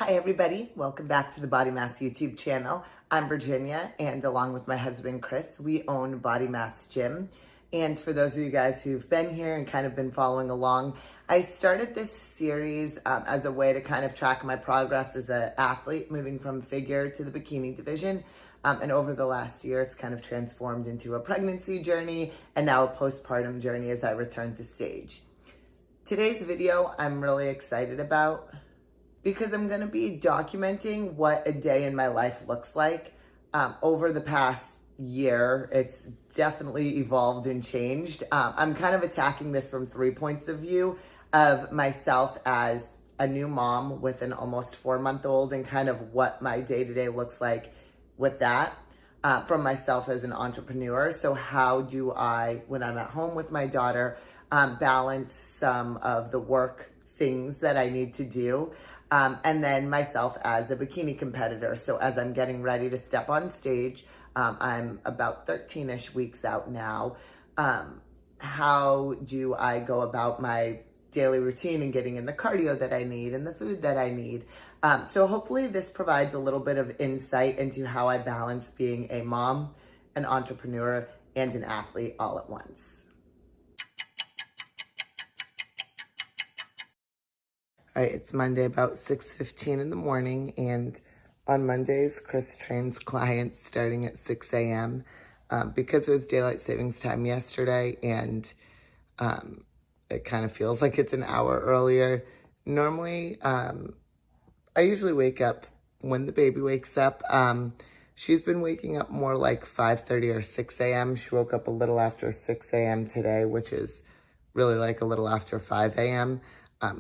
Hi everybody, welcome back to the Body Mass YouTube channel. I'm Virginia, and along with my husband Chris, we own Body Mass Gym. And for those of you guys who've been here and kind of been following along, I started this series as a way to kind of track my progress as an athlete, moving from figure to the bikini division. And over the last year, it's kind of transformed into a pregnancy journey and now a postpartum journey as I return to stage. Today's video I'm really excited about because I'm gonna be documenting what a day in my life looks like. Over the past year, it's definitely evolved and changed. I'm kind of attacking this from 3 points of view of myself as a new mom with an almost 4-month-old and kind of what my day-to-day looks like with that. From myself as an entrepreneur. So how do I, when I'm at home with my daughter, balance some of the work things that I need to do? And then myself as a bikini competitor. So as I'm getting ready to step on stage, I'm about 13-ish weeks out now. How do I go about my daily routine and getting in the cardio that I need and the food that I need? So hopefully this provides a little bit of insight into how I balance being a mom, an entrepreneur, and an athlete all at once. All right, it's Monday about 6:15 in the morning, and on Mondays, Chris trains clients starting at 6 a.m. Because it was daylight savings time yesterday, and it kind of feels like it's an hour earlier. Normally, I usually wake up when the baby wakes up. She's been waking up more like 5:30 or 6 a.m. She woke up a little after 6 a.m. today, which is really like a little after 5 a.m.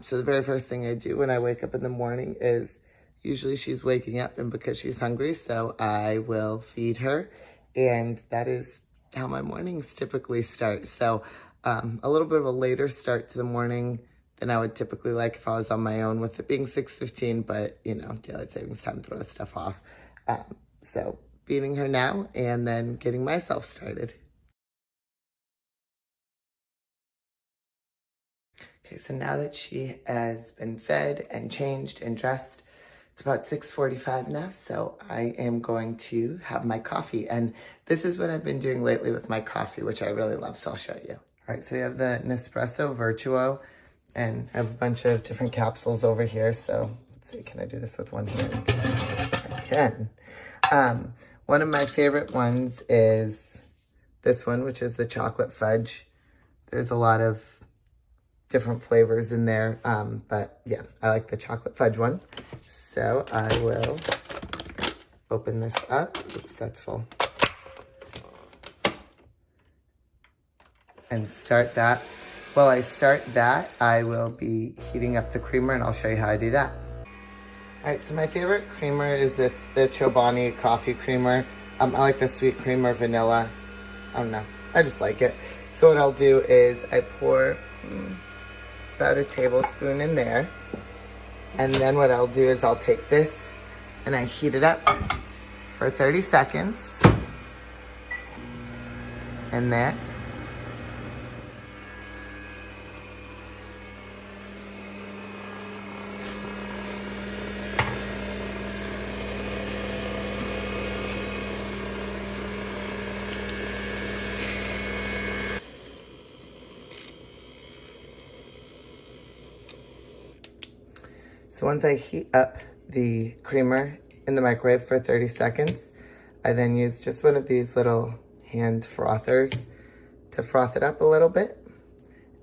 So the very first thing I do when I wake up in the morning is usually she's waking up, and because she's hungry, so I will feed her. And that is how my mornings typically start. So a little bit of a later start to the morning than I would typically like if I was on my own, with it being 6:15, but you know, daylight savings time throws stuff off. So feeding her now and then getting myself started. Okay, so now that she has been fed and changed and dressed, it's about 6:45 now, so I am going to have my coffee. And this is what I've been doing lately with my coffee, which I really love, so I'll show you. All right, so you have the Nespresso Virtuo, and I have a bunch of different capsules over here. So let's see, can I do this with one hand? I can. One of my favorite ones is this one, which is the chocolate fudge. There's a lot of different flavors in there, but yeah, I like the chocolate fudge one. So I will open this up. Oops, that's full. And start that. While I start that, I will be heating up the creamer, and I'll show you how I do that. All right, so my favorite creamer is the Chobani coffee creamer. I like the sweet creamer vanilla. I don't know, I just like it. So what I'll do is I pour about a tablespoon in there. And then what I'll do is I'll take this and I heat it up for 30 seconds. In there. So once I heat up the creamer in the microwave for 30 seconds, I then use just one of these little hand frothers to froth it up a little bit.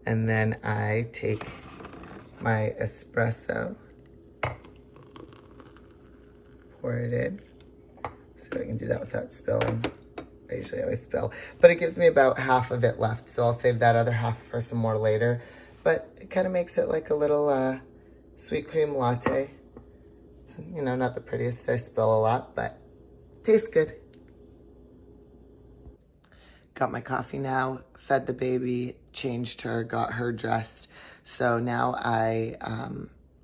And then I take my espresso, pour it in. See if I can do that without spilling. I usually always spill, but it gives me about half of it left. So I'll save that other half for some more later. But it kind of makes it like a little sweet cream latte. So, you know, not the prettiest, I spill a lot, but tastes good. Got my coffee now, fed the baby, changed her, got her dressed. So now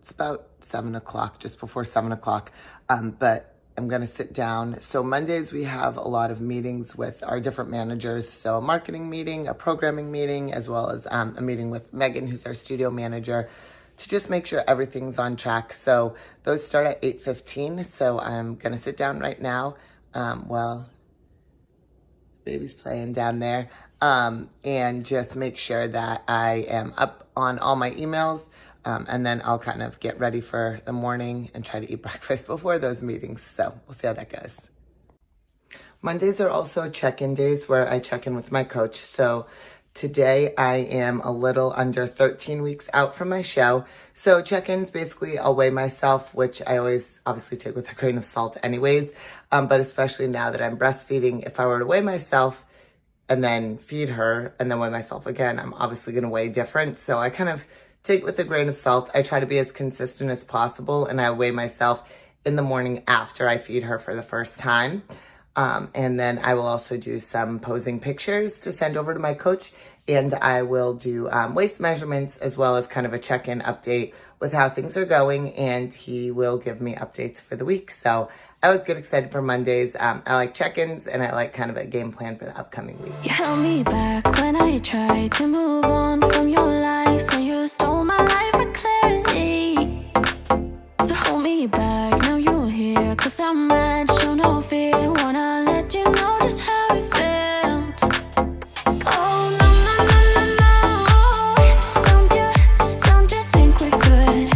it's about 7 o'clock, just before 7 o'clock, but I'm gonna sit down. So Mondays we have a lot of meetings with our different managers. So a marketing meeting, a programming meeting, as well as a meeting with Megan, who's our studio manager, to just make sure everything's on track. So those start at 8:15. So I'm going to sit down right now while baby's playing down there, and just make sure that I am up on all my emails, and then I'll kind of get ready for the morning and try to eat breakfast before those meetings. So we'll see how that goes. Mondays are also check-in days where I check in with my coach. So today I am a little under 13 weeks out from my show. So check-ins, basically I'll weigh myself, which I always obviously take with a grain of salt anyways. But especially now that I'm breastfeeding, if I were to weigh myself and then feed her and then weigh myself again, I'm obviously going to weigh different. So I kind of take it with a grain of salt. I try to be as consistent as possible, and I weigh myself in the morning after I feed her for the first time. And then I will also do some posing pictures to send over to my coach, and I will do waist measurements as well as kind of a check-in update with how things are going, and he will give me updates for the week. So I always get excited for Mondays. I like check-ins, and I like kind of a game plan for the upcoming week. You held me back when I tried to move on from your life, so you stole my life with clarity. So hold me back, now you're here, 'cause I'm mad, show no fear. Wanna let you know just how it felt. Oh no, no, no, no, no. Don't you think we're good?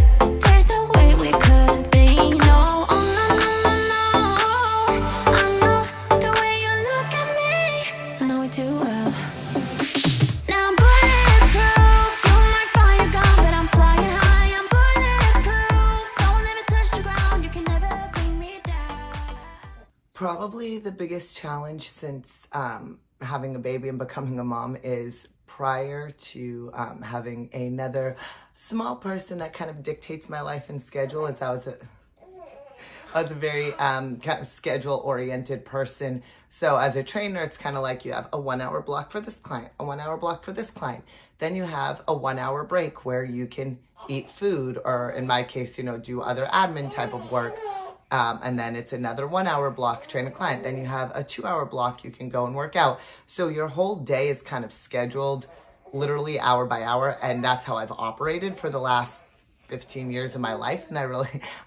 There's no way we could be. No, oh no, no, no, no. I know the way you look at me, I know it too well. Now I'm bulletproof, you're my fire gun, but I'm flying high. I'm bulletproof, don't let me touch the ground, you can never bring me down. Probably the biggest challenge since having a baby and becoming a mom is prior to having another small person that kind of dictates my life and schedule, as I was a very kind of schedule-oriented person. So as a trainer, it's kind of like you have a 1 hour block for this client, a 1 hour block for this client. Then you have a 1 hour break where you can eat food, or in my case, do other admin type of work. And then it's another 1 hour block, train a client. Then you have a 2 hour block, you can go and work out. So your whole day is kind of scheduled literally hour by hour. And that's how I've operated for the last 15 years of my life. And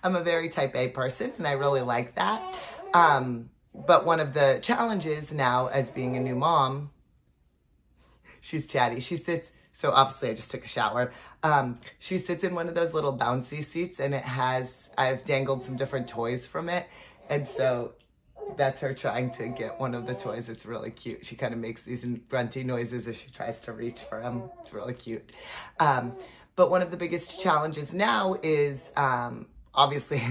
I'm a very type A person, and I really like that. But one of the challenges now as being a new mom, she's chatty. So obviously I just took a shower. She sits in one of those little bouncy seats, and I've dangled some different toys from it. And so that's her trying to get one of the toys. It's really cute. She kind of makes these grunty noises as she tries to reach for them. It's really cute. But one of the biggest challenges now is obviously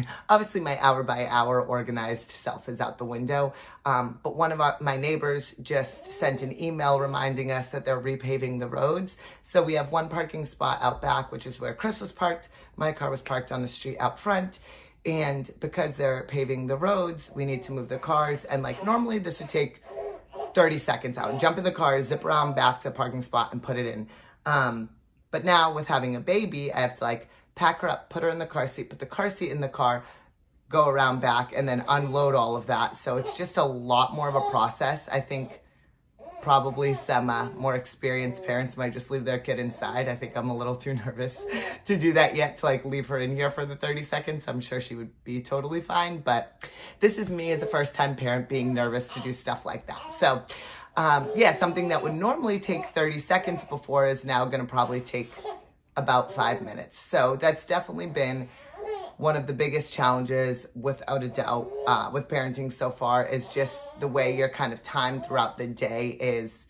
my hour by hour organized self is out the window. But one of my neighbors just sent an email reminding us that they're repaving the roads. So we have one parking spot out back, which is where Chris was parked. My car was parked on the street out front. And because they're paving the roads, we need to move the cars. And like normally this would take 30 seconds out. Jump in the car, zip around back to the parking spot and put it in. But now with having a baby, I have to pack her up, put her in the car seat, put the car seat in the car, go around back, and then unload all of that. So it's just a lot more of a process. I think probably some more experienced parents might just leave their kid inside. I think I'm a little too nervous to do that yet, to leave her in here for the 30 seconds. I'm sure she would be totally fine. But this is me as a first-time parent being nervous to do stuff like that. So something that would normally take 30 seconds before is now going to probably take about 5 minutes. So that's definitely been one of the biggest challenges, without a doubt, with parenting so far, is just the way your kind of time throughout the day is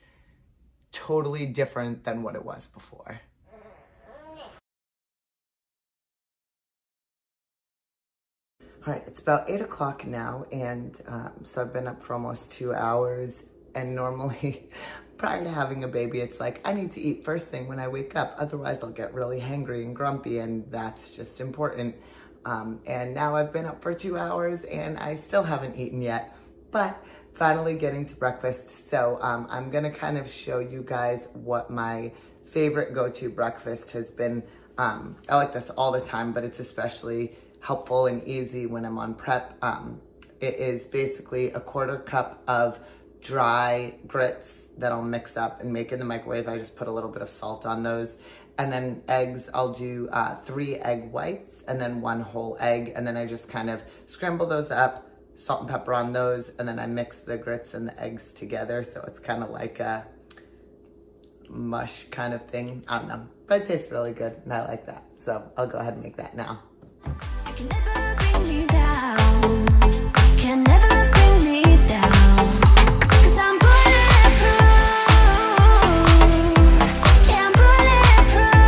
totally different than what it was before. All right, it's about 8 o'clock now, and so I've been up for almost 2 hours. And normally, prior to having a baby, it's I need to eat first thing when I wake up. Otherwise, I'll get really hangry and grumpy, and that's just important. And now I've been up for 2 hours, and I still haven't eaten yet, but finally getting to breakfast. So I'm going to kind of show you guys what my favorite go-to breakfast has been. I like this all the time, but it's especially helpful and easy when I'm on prep. It is basically a 1/4 cup of dry grits that I'll mix up and make in the microwave. I just put a little bit of salt on those. And then eggs, I'll do 3 egg whites and then 1 whole egg. And then I just kind of scramble those up, salt and pepper on those. And then I mix the grits and the eggs together. So it's kind of like a mush kind of thing. I don't know, but it tastes really good and I like that. So I'll go ahead and make that now. You can never bring me down. Can never bring me down. 'Cause I'm bulletproof. Yeah, I'm bulletproof.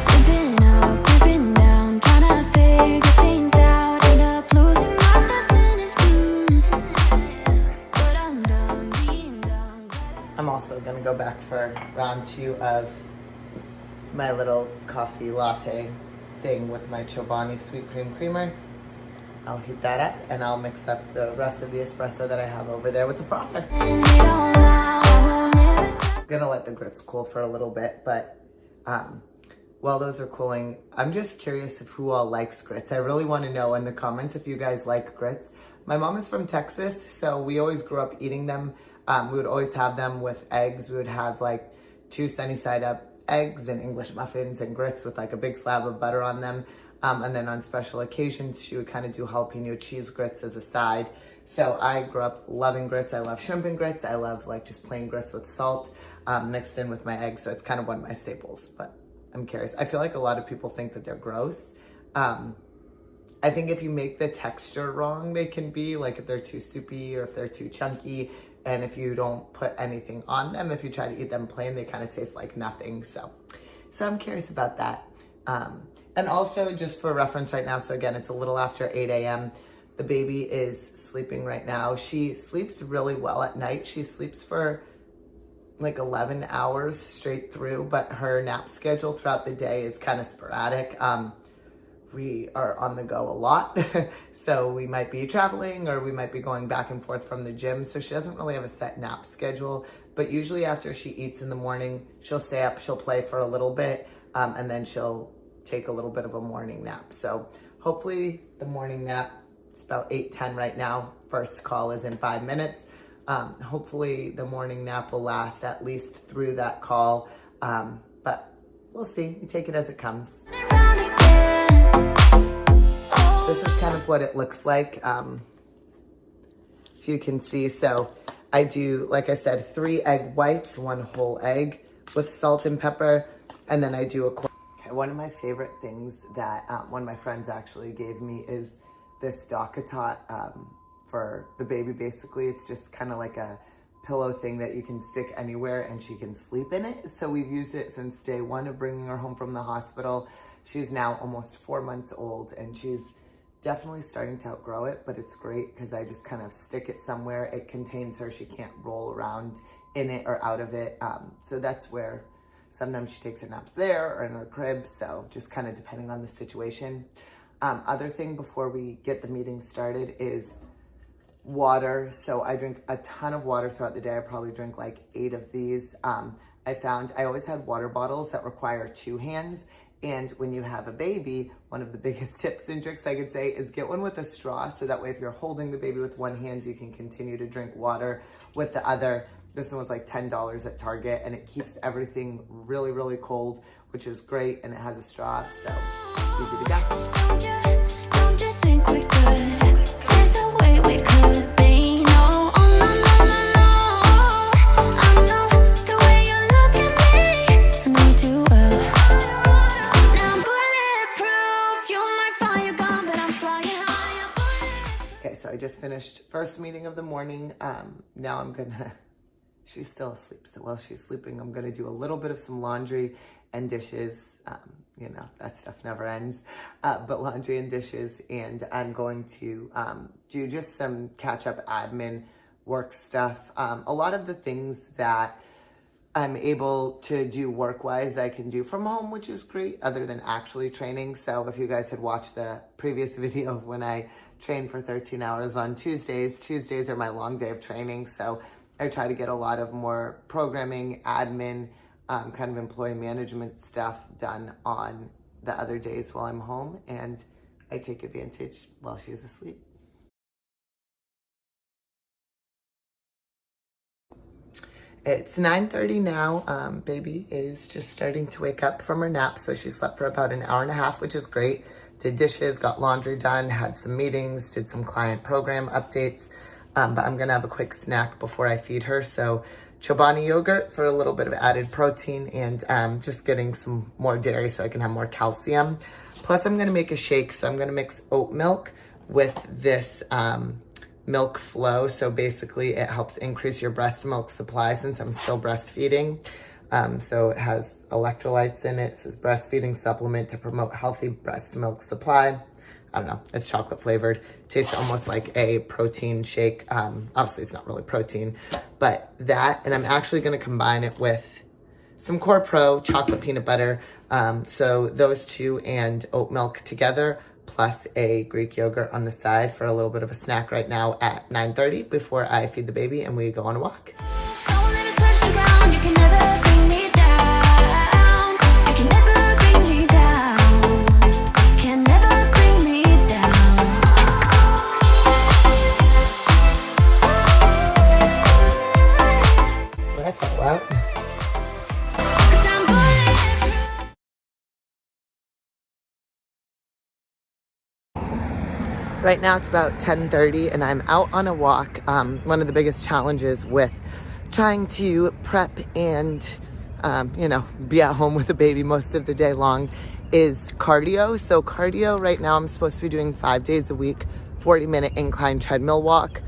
We've been up, we've been down, trying to figure things out. End up losing myself in this room. But I'm done being done. I'm also gonna go back for round 2 of my little coffee latte thing with my Chobani sweet cream creamer. I'll heat that up and I'll mix up the rest of the espresso that I have over there with the frother. I'm gonna let the grits cool for a little bit, but while those are cooling, I'm just curious if who all likes grits. I really want to know in the comments if you guys like grits. My mom is from Texas, so we always grew up eating them. We would always have them with eggs. We would have like 2 sunny side up eggs and English muffins and grits with like a big slab of butter on them. And then on special occasions, she would kind of do jalapeno cheese grits as a side. So I grew up loving grits. I love shrimp and grits. I love like just plain grits with salt mixed in with my eggs. So it's kind of one of my staples, but I'm curious. I feel like a lot of people think that they're gross. I think if you make the texture wrong, they can be like if they're too soupy or if they're too chunky. And if you don't put anything on them, if you try to eat them plain, they kind of taste like nothing. So I'm curious about that. And also just for reference right now, so again, it's a little after 8 a.m. The baby is sleeping right now. She sleeps really well at night. She sleeps for like 11 hours straight through, but her nap schedule throughout the day is kind of sporadic. We are on the go a lot. So we might be traveling or we might be going back and forth from the gym. So she doesn't really have a set nap schedule, but usually after she eats in the morning, she'll stay up, she'll play for a little bit, and then she'll take a little bit of a morning nap. So hopefully the morning nap, it's about 8:10 right now. First call is in 5 minutes. Hopefully the morning nap will last at least through that call. But we'll see, we take it as it comes. This is kind of what it looks like. If you can see, so I do, like I said, 3 egg whites, 1 whole egg with salt and pepper. And then I do one of my favorite things that one of my friends actually gave me is this DockATot for the baby. Basically, it's just kind of like a pillow thing that you can stick anywhere and she can sleep in it. So we've used it since day 1 of bringing her home from the hospital. She's now almost 4 months old and she's definitely starting to outgrow it, but it's great because I just kind of stick it somewhere. It contains her. She can't roll around in it or out of it. So that's where sometimes she takes her naps there or in her crib. So just kind of depending on the situation. Other thing before we get the meeting started is water. So I drink a ton of water throughout the day. I probably drink like 8 of these. I found I always had water bottles that require 2 hands. And when you have a baby, one of the biggest tips and tricks I could say is get one with a straw. So that way, if you're holding the baby with 1 hand, you can continue to drink water with the other. This one was like $10 at Target and it keeps everything really, really cold, which is great. And it has a straw, so easy to go. Don't you think we could? There's no way we could be. No, oh no, no, no, no. I know the way you look at me. I know you too well. Now I'm bulletproof. You might find you're gone, but I'm flying high. Okay, so I just finished first meeting of the morning. Now I'm gonna, she's still asleep. So while she's sleeping, I'm gonna do a little bit of some laundry and dishes. You know, that stuff never ends, but laundry and dishes. And I'm going to do just some catch-up admin work stuff. A lot of the things that I'm able to do work-wise, I can do from home, which is great, other than actually training. So if you guys had watched the previous video of when I trained for 13 hours on Tuesdays, Tuesdays are my long day of training. So I try to get a lot of more programming, admin, kind of employee management stuff done on the other days while I'm home, and I take advantage while she's asleep. It's 9:30 now. Baby is just starting to wake up from her nap, so she slept for about an hour and a half, which is great. Did dishes, got laundry done, had some meetings, did some client program updates. But I'm gonna have a quick snack before I feed her. So Chobani yogurt for a little bit of added protein and just getting some more dairy so I can have more calcium. Plus I'm gonna make a shake, so I'm gonna mix oat milk with this milk flow. So basically it helps increase your breast milk supply since I'm still breastfeeding. So it has electrolytes in it. It says breastfeeding supplement to promote healthy breast milk supply. I don't know, it's chocolate flavored. Tastes almost like a protein shake. Obviously it's not really protein, but that, and I'm actually gonna combine it with some Core Pro chocolate peanut butter. So those two and oat milk together, plus a Greek yogurt on the side for a little bit of a snack right now at 9:30 before I feed the baby and we go on a walk. Don't let it touch the ground. You can never bring me down. You can never bring me down. Can never bring me down. Well, that's all out. 'Cause I'm bulletproof. Right now it's about 10:30 and I'm out on a walk. One of the biggest challenges with trying to prep and, be at home with a baby most of the day long is cardio. So cardio right now I'm supposed to be doing 5 days a week, 40-minute incline treadmill walk.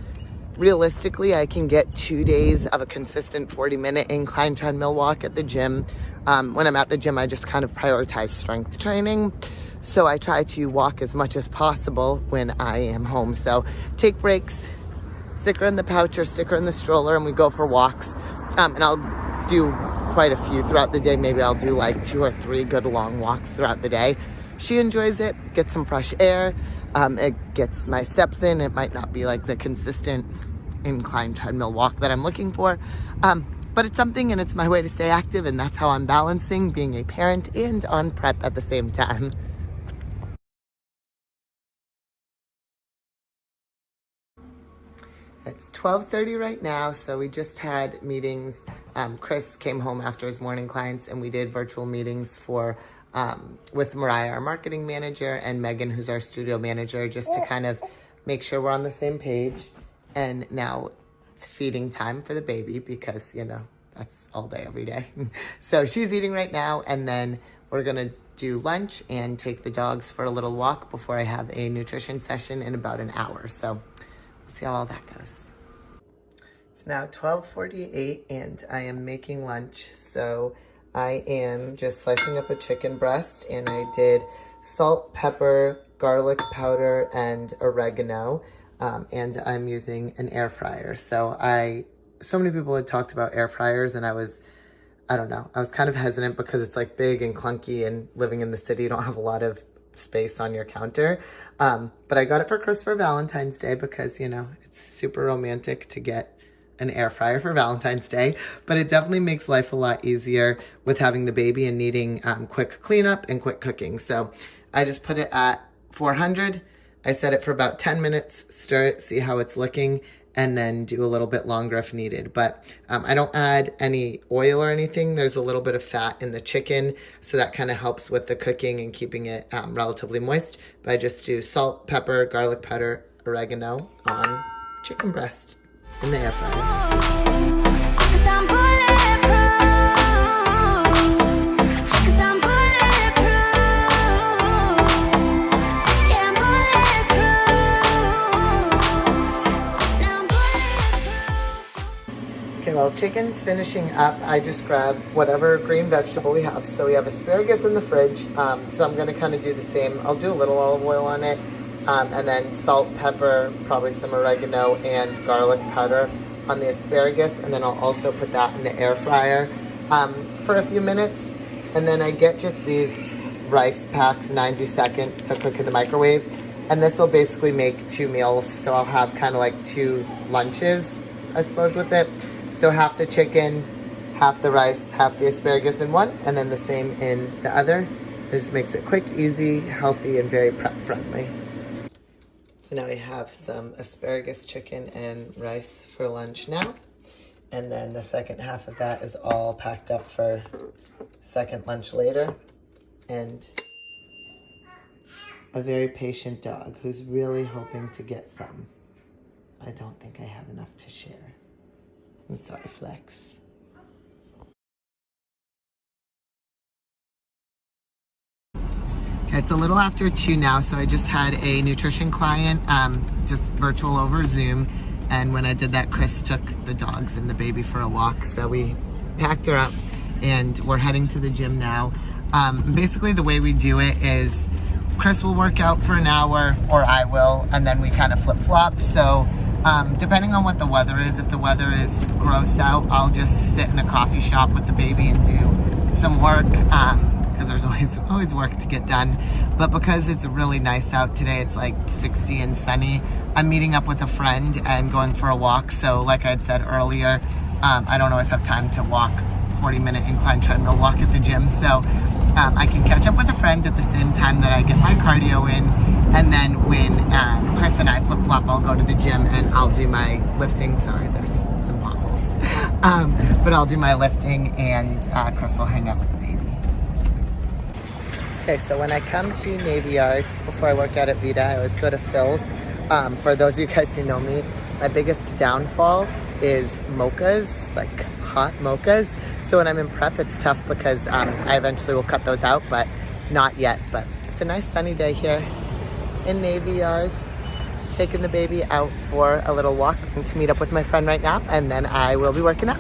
Realistically, I can get 2 days of a consistent 40-minute incline treadmill walk at the gym. When I'm at the gym, I just kind of prioritize strength training. So I try to walk as much as possible when I am home. So take breaks, stick her in the pouch or stick her in the stroller, and we go for walks. And I'll do quite a few throughout the day. Maybe I'll do like 2 or 3 good long walks throughout the day. She enjoys it, gets some fresh air. It gets my steps in. It might not be like the consistent incline treadmill walk that I'm looking for. But it's something and it's my way to stay active, and that's how I'm balancing being a parent and on prep at the same time. It's 12:30 right now, so we just had meetings. Chris came home after his morning clients, and we did virtual meetings with Mariah, our marketing manager, and Megan, who's our studio manager, just to kind of make sure we're on the same page. And now it's feeding time for the baby because, that's all day, every day. So she's eating right now, and then we're gonna do lunch and take the dogs for a little walk before I have a nutrition session in about an hour. So we'll see how all that goes. It's now 12:48 and I am making lunch. So I am just slicing up a chicken breast, and I did salt, pepper, garlic powder, and oregano. And I'm using an air fryer. So many people had talked about air fryers, and I was kind of hesitant because it's like big and clunky, and living in the city, you don't have a lot of space on your counter. But I got it for Chris for Valentine's Day because, it's super romantic to get an air fryer for Valentine's Day, but it definitely makes life a lot easier with having the baby and needing quick cleanup and quick cooking. So I just put it at 400. I set it for about 10 minutes, stir it, see how it's looking, and then do a little bit longer if needed. But I don't add any oil or anything. There's a little bit of fat in the chicken, so that kind of helps with the cooking and keeping it relatively moist. But I just do salt, pepper, garlic powder, oregano on chicken breast in the air fryer. 'Cause I'm bulletproof. 'Cause I'm bulletproof. Yeah, I'm bulletproof. Now I'm bulletproof. Okay, well, chicken's finishing up. I just grabbed whatever green vegetable we have. So we have asparagus in the fridge. So I'm gonna kind of do the same. I'll do a little olive oil on it. And then salt, pepper, probably some oregano and garlic powder on the asparagus. And then I'll also put that in the air fryer for a few minutes. And then I get just these rice packs, 90 seconds to cook in the microwave. And this will basically make 2 meals. So I'll have kind of like 2 lunches, I suppose, with it. So half the chicken, half the rice, half the asparagus in one, and then the same in the other. It just makes it quick, easy, healthy, and very prep friendly. So now we have some asparagus chicken and rice for lunch now. And then the second half of that is all packed up for second lunch later. And a very patient dog who's really hoping to get some. I don't think I have enough to share. I'm sorry, Flex. Okay, it's a little after 2 now, so I just had a nutrition client, just virtual over Zoom. And when I did that, Chris took the dogs and the baby for a walk. So we packed her up and we're heading to the gym now. Basically the way we do it is Chris will work out for an hour or I will, and then we kind of flip-flop. So depending on what the weather is, if the weather is gross out, I'll just sit in a coffee shop with the baby and do some work, because there's always work to get done. But because it's really nice out today, it's like 60 and sunny, I'm meeting up with a friend and going for a walk. So like I had said earlier, I don't always have time to walk 40-minute incline treadmill walk at the gym. So I can catch up with a friend at the same time that I get my cardio in. And then when Chris and I flip-flop, I'll go to the gym and I'll do my lifting. Sorry, there's some potholes. But I'll do my lifting and Chris will hang out with the baby. Okay, so when I come to Navy Yard, before I work out at Vita, I always go to Phil's. For those of you guys who know me, my biggest downfall is mochas, like hot mochas. So when I'm in prep, it's tough because I eventually will cut those out, but not yet. But it's a nice sunny day here in Navy Yard. Taking the baby out for a little walk. I'm going to meet up with my friend right now, and then I will be working out.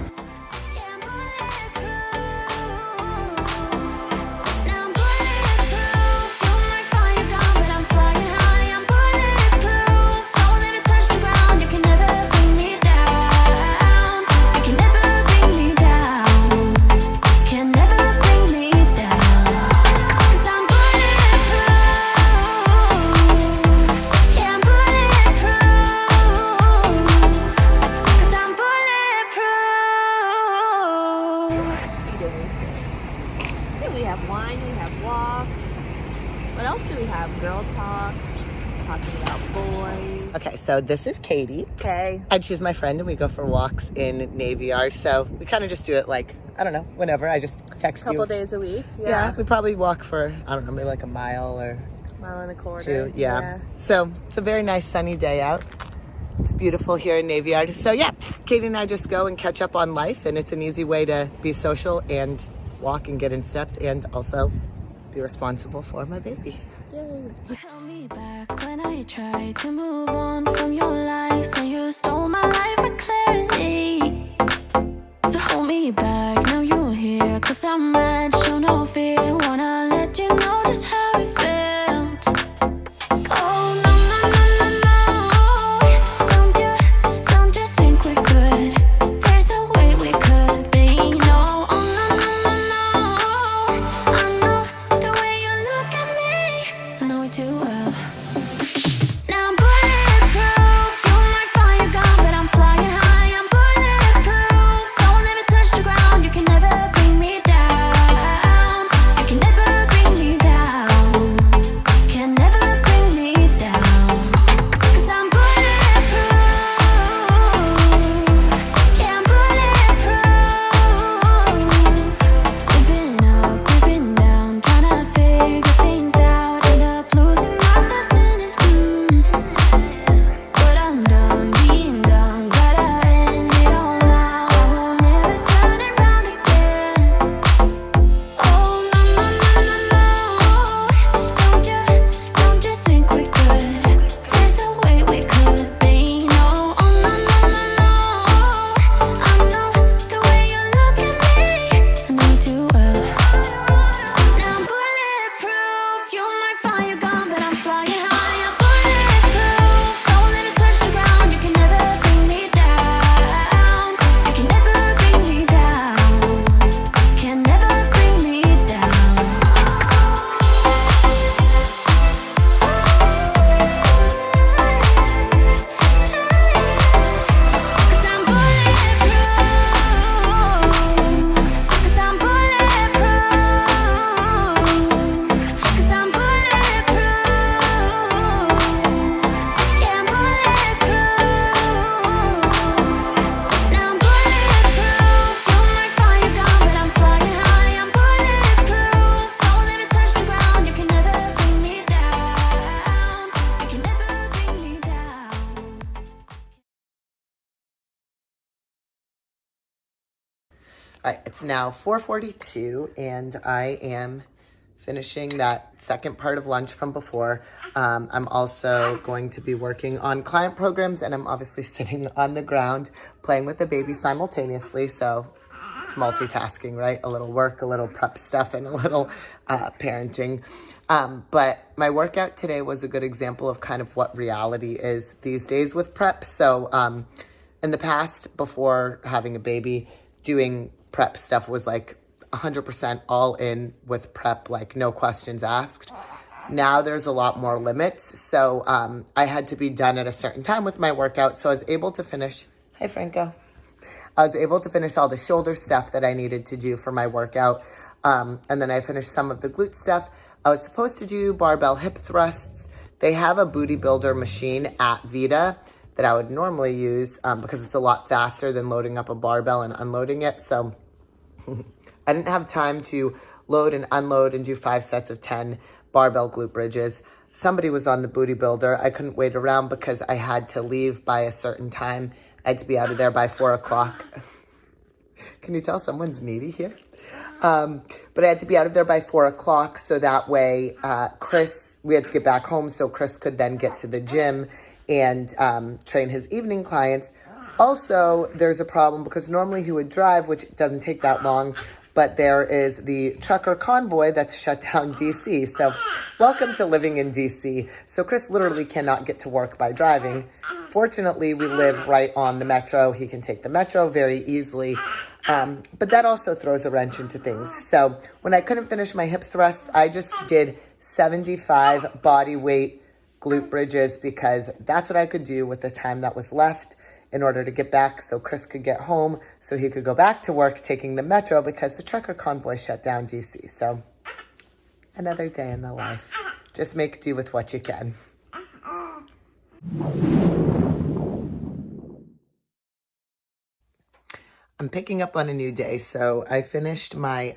We have wine, we have walks. What else do we have? Girl talk, talking about boys. Okay, so this is Katie. Okay. And she's my friend, and we go for walks in Navy Yard. So we kind of just do it like, I don't know, whenever. I just text you. Couple days a week. Yeah, we probably walk for, I don't know, maybe like a mile or mile and a quarter. 2. Yeah. So it's a very nice sunny day out. It's beautiful here in Navy Yard. So yeah, Katie and I just go and catch up on life, and it's an easy way to be social and walk and get in steps and also be responsible for my baby. Yay. Held me back when I tried to move on from your life. So you stole my life with clarity. So hold me back, now you're here. Cause I'm mad, show no fear. Wanna let you know just how it felt. Oh no, no, no, no, no. Don't you think we're good? There's no way we could be. No, oh no, no, no, no. I know the way you look at me, I know it too well. Now I'm bulletproof. You might find you're gone, but I'm flying high. I'm bulletproof. Don't let me touch the ground. You All right, it's now 4:42 and I am finishing that second part of lunch from before. I'm also going to be working on client programs, and I'm obviously sitting on the ground playing with the baby simultaneously. So it's multitasking, right? A little work, a little prep stuff, and a little parenting. But my workout today was a good example of kind of what reality is these days with prep. So in the past, before having a baby, doing prep stuff was like 100% all in with prep, like no questions asked. Now there's a lot more limits. So I had to be done at a certain time with my workout. So I was able to finish, hi Franco. I was able to finish all the shoulder stuff that I needed to do for my workout. And then I finished some of the glute stuff. I was supposed to do barbell hip thrusts. They have a booty builder machine at Vita that I would normally use because it's a lot faster than loading up a barbell and unloading it. So I didn't have time to load and unload and do 5 sets of 10 barbell glute bridges. Somebody was on the booty builder. I couldn't wait around because I had to leave by a certain time. I had to be out of there by 4 o'clock. Can you tell someone's needy here? But I had to be out of there by 4 o'clock. So that way, we had to get back home so Chris could then get to the gym and train his evening clients. Also, there's a problem because normally he would drive, which doesn't take that long, but there is the trucker convoy that's shut down DC. So welcome to living in DC. So Chris literally cannot get to work by driving. Fortunately, we live right on the metro. He can take the metro very easily. But that also throws a wrench into things. So when I couldn't finish my hip thrusts, I just did 75 body weight glute bridges because that's what I could do with the time that was left in order to get back so Chris could get home so he could go back to work taking the metro because the trucker convoy shut down DC. So another day in the life. Just make do with what you can. I'm picking up on a new day. So I finished my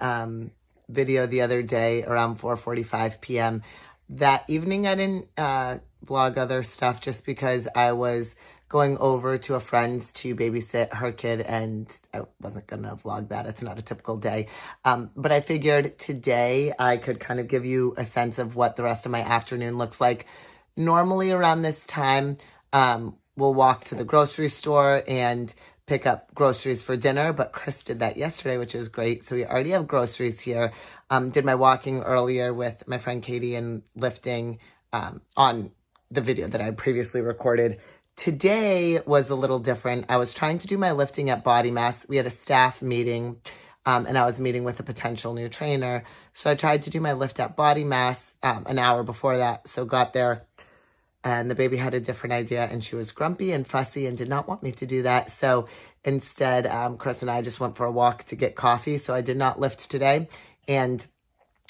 video the other day around 4:45 p.m. That evening I didn't vlog other stuff just because I was going over to a friend's to babysit her kid, and I wasn't going to vlog that. It's not a typical day. But I figured today I could kind of give you a sense of what the rest of my afternoon looks like. Normally around this time, we'll walk to the grocery store and pick up groceries for dinner, but Chris did that yesterday, which is great. So we already have groceries here. Did my walking earlier with my friend Katie and lifting on the video that I previously recorded. Today was a little different. I was trying to do my lifting at Body Mass. We had a staff meeting, and I was meeting with a potential new trainer. So I tried to do my lift at Body Mass an hour before that. So got there, and the baby had a different idea, and she was grumpy and fussy and did not want me to do that. So instead, Chris and I just went for a walk to get coffee. So I did not lift today. And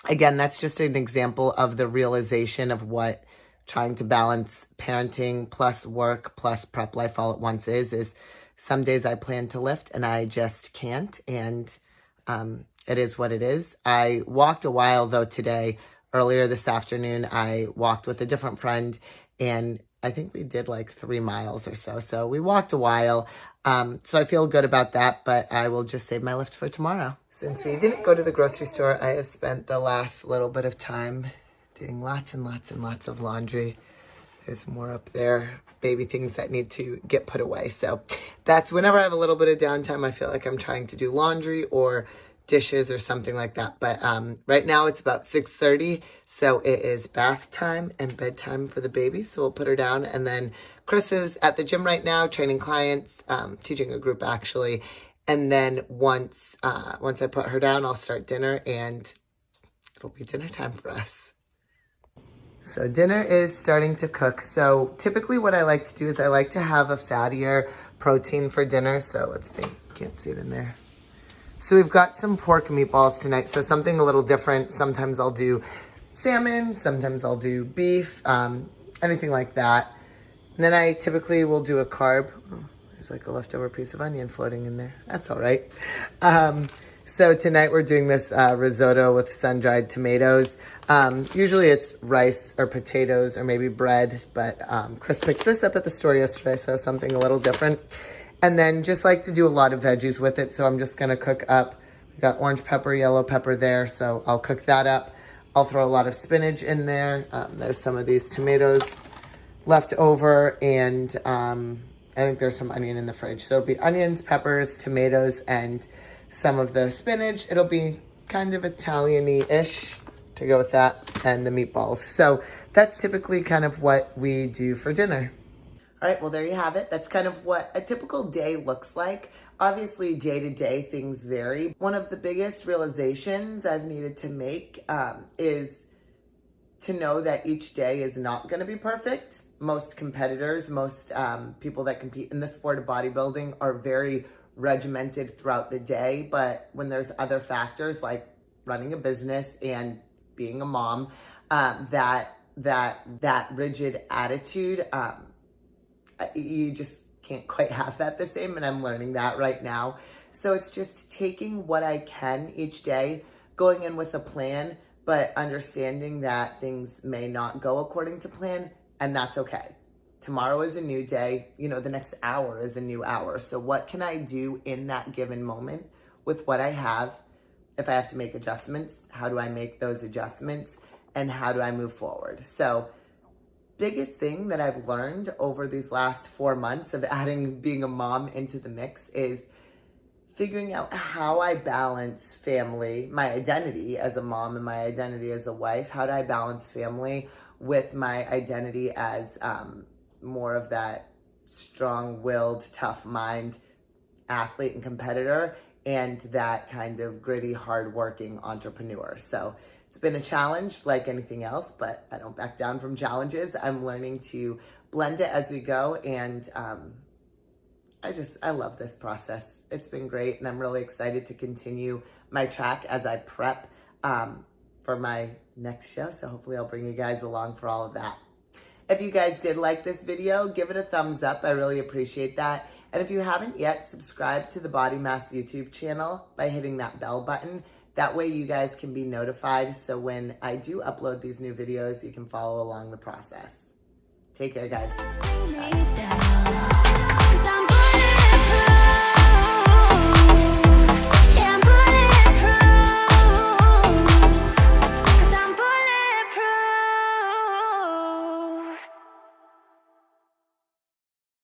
again, that's just an example of the realization of what trying to balance parenting plus work plus prep life all at once is some days I plan to lift and I just can't. And it is what it is. I walked a while though today. Earlier this afternoon, I walked with a different friend and I think we did like 3 miles or so. So we walked a while. So I feel good about that, but I will just save my lift for tomorrow. Since we didn't go to the grocery store, I have spent the last little bit of time doing lots and lots and lots of laundry. There's more up there, baby things that need to get put away. So that's whenever I have a little bit of downtime, I feel like I'm trying to do laundry or dishes or something like that. But right now it's about 6:30, so it is bath time and bedtime for the baby. So we'll put her down, and then Chris is at the gym right now, training clients, teaching a group actually. And then once I put her down, I'll start dinner, and it'll be dinner time for us. So dinner is starting to cook. So typically what I like to do is I like to have a fattier protein for dinner. So let's see, can't see it in there. So we've got some pork meatballs tonight. So something a little different. Sometimes I'll do salmon, sometimes I'll do beef, anything like that. And then I typically will do a carb. Oh, there's like a leftover piece of onion floating in there. That's all right. So tonight we're doing this risotto with sun-dried tomatoes. Usually it's rice or potatoes or maybe bread, but Chris picked this up at the store yesterday, so something a little different. And then just like to do a lot of veggies with it, so I'm just going to cook up Got orange pepper, yellow pepper there, so I'll cook that up. I'll throw a lot of spinach in there. There's some of these tomatoes left over, and I think there's some onion in the fridge. So it'll be onions, peppers, tomatoes, and some of the spinach. It'll be kind of Italian-y-ish to go with that, and the meatballs. So that's typically kind of what we do for dinner. All right, well, there you have it. That's kind of what a typical day looks like. Obviously, day to day, things vary. One of the biggest realizations I've needed to make is to know that each day is not going to be perfect. Most competitors, most people that compete in the sport of bodybuilding are very regimented throughout the day. But when there's other factors like running a business and being a mom, that rigid attitude, you just can't quite have that the same, and I'm learning that right now. So it's just taking what I can each day, going in with a plan, but understanding that things may not go according to plan, and that's okay. Tomorrow is a new day. You know, the next hour is a new hour. So what can I do in that given moment with what I have? If I have to make adjustments, how do I make those adjustments, and how do I move forward? So biggest thing that I've learned over these last 4 months of adding being a mom into the mix is figuring out how I balance family, my identity as a mom and my identity as a wife. How do I balance family with my identity as more of that strong-willed, tough mind athlete and competitor, and that kind of gritty, hard-working entrepreneur. So it's been a challenge like anything else, but I don't back down from challenges. I'm learning to blend it as we go, and I love this process. It's been great, and I'm really excited to continue my track as I prep for my next show. So hopefully I'll bring you guys along for all of that. If you guys did like this video, give it a thumbs up. I really appreciate that. And if you haven't yet, subscribe to the Body Mass YouTube channel by hitting that bell button. That way you guys can be notified, so when I do upload these new videos, you can follow along the process. Take care, guys. Bye.